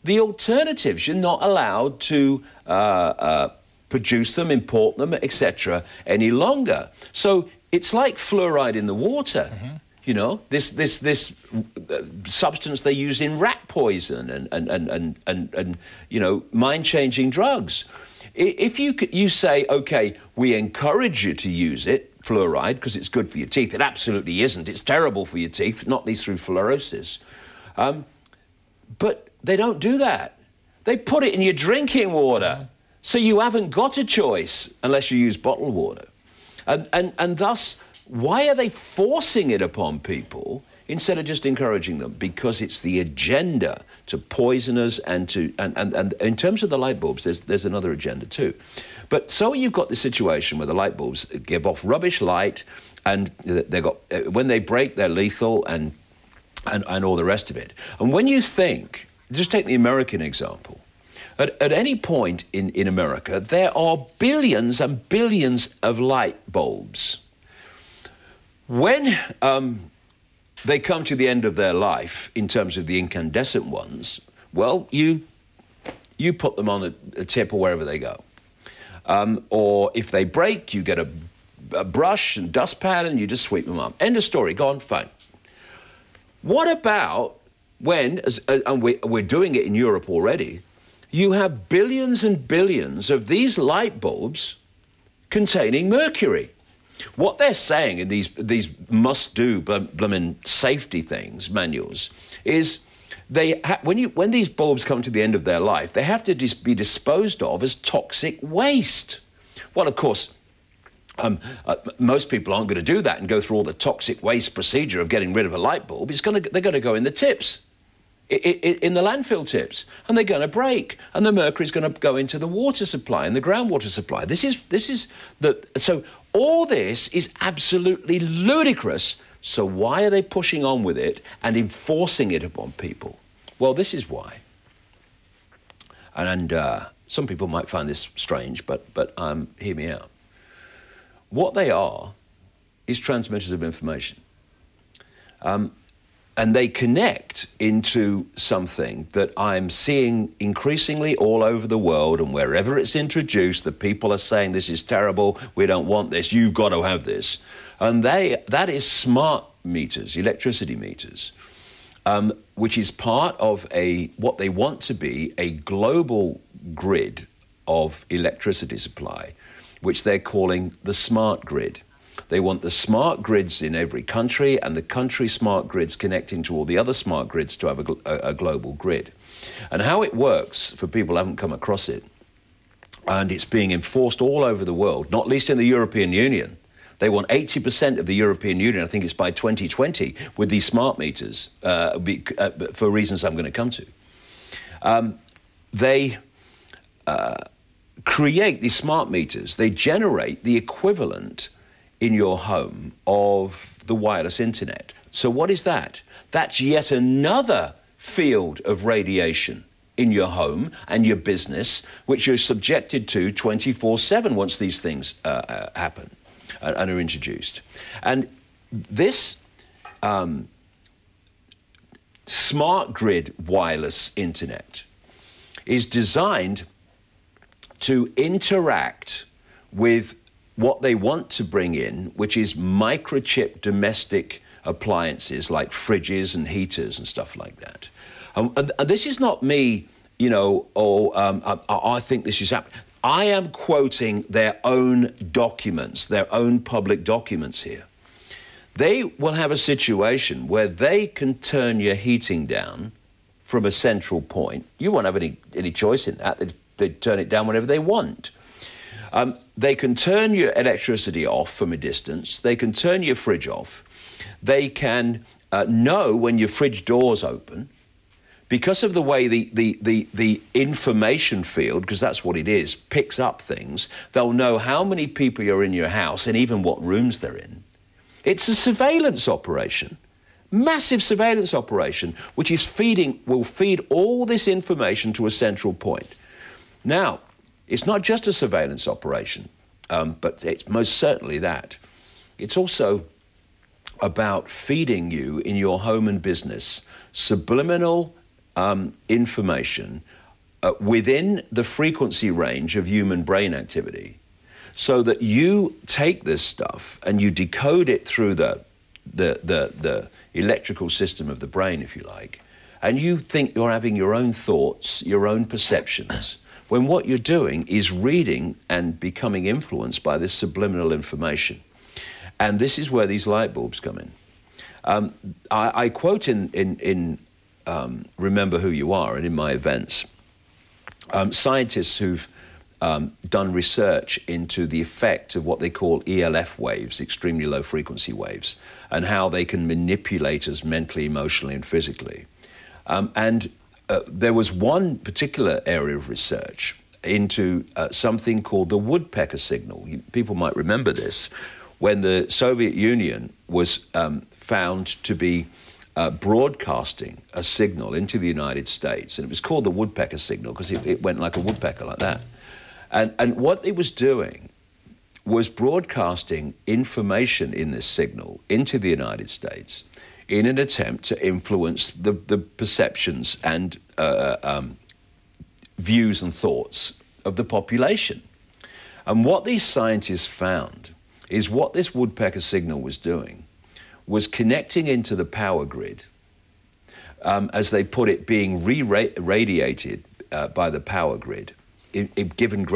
the alternatives, you're not allowed to produce them, import them, etc. any longer. So it's like fluoride in the water. Mm-hmm. You know, this substance they use in rat poison and you know, mind-changing drugs. If you say, okay, we encourage you to use it, fluoride, because it's good for your teeth. It absolutely isn't. It's terrible for your teeth, not least through fluorosis. But they don't do that. They put it in your drinking water. So you haven't got a choice unless you use bottled water. And thus, why are they forcing it upon people instead of just encouraging them? Because it's the agenda to poison us and in terms of the light bulbs, there's another agenda too. But so you've got the situation where the light bulbs give off rubbish light, and when they break, they're lethal and all the rest of it. And when you think, just take the American example. At any point in America, there are billions and billions of light bulbs. When they come to the end of their life, in terms of the incandescent ones, well, you put them on a tip or wherever they go. Or if they break, you get a brush and dustpan and you just sweep them up. End of story, gone, fine. What about when, and we're doing it in Europe already, you have billions and billions of these light bulbs containing mercury? What they're saying in these must-do blooming safety things, manuals, is when these bulbs come to the end of their life, they have to be disposed of as toxic waste. Well, of course, most people aren't going to do that and go through all the toxic waste procedure of getting rid of a light bulb. They're going to go in the tips, in the landfill tips, and they're going to break, and the mercury is going to go into the water supply and the groundwater supply. So all this is absolutely ludicrous. So why are they pushing on with it and enforcing it upon people? Well, this is why. And some people might find this strange, but hear me out. What they are is transmitters of information. And they connect into something that I'm seeing increasingly all over the world, and wherever it's introduced, the people are saying, this is terrible, we don't want this, you've got to have this. And that is smart meters, electricity meters, which is part of what they want to be a global grid of electricity supply, which they're calling the smart grid. They want the smart grids in every country, and the country smart grids connecting to all the other smart grids to have a global grid. And how it works, for people who haven't come across it, and it's being enforced all over the world, not least in the European Union. They want 80% of the European Union, I think it's by 2020, with these smart meters, for reasons I'm going to come to. They create these smart meters. They generate the equivalent in your home of the wireless internet. So what is that? That's yet another field of radiation in your home and your business, which you're subjected to 24/7 once these things happen and are introduced. And this smart grid wireless internet is designed to interact with what they want to bring in, which is microchip domestic appliances like fridges and heaters and stuff like that. And this is not me, you know, I think this is happening. I am quoting their own documents, their own public documents here. They will have a situation where they can turn your heating down from a central point. You won't have any choice in that. They turn it down whenever they want. They can turn your electricity off from a distance. They can turn your fridge off. They can know when your fridge door's open. Because of the way the information field, because that's what it is, picks up things, they'll know how many people are in your house and even what rooms they're in. It's a surveillance operation, massive surveillance operation, which will feed all this information to a central point. Now, it's not just a surveillance operation, but it's most certainly that. It's also about feeding you in your home and business subliminal information within the frequency range of human brain activity, so that you take this stuff and you decode it through the electrical system of the brain, if you like, and you think you're having your own thoughts, your own perceptions, when what you're doing is reading and becoming influenced by this subliminal information. And this is where these light bulbs come in. I quote in Remember Who You Are and in my events, scientists who've done research into the effect of what they call ELF waves, extremely low frequency waves, and how they can manipulate us mentally, emotionally, and physically. There was one particular area of research into something called the woodpecker signal. People might remember this, when the Soviet Union was found to be broadcasting a signal into the United States, and it was called the woodpecker signal because it went like a woodpecker, like that. And what it was doing was broadcasting information in this signal into the United States in an attempt to influence the perceptions and views and thoughts of the population. And what these scientists found is what this woodpecker signal was doing was connecting into the power grid, as they put it, being re-radiated by the power grid, given great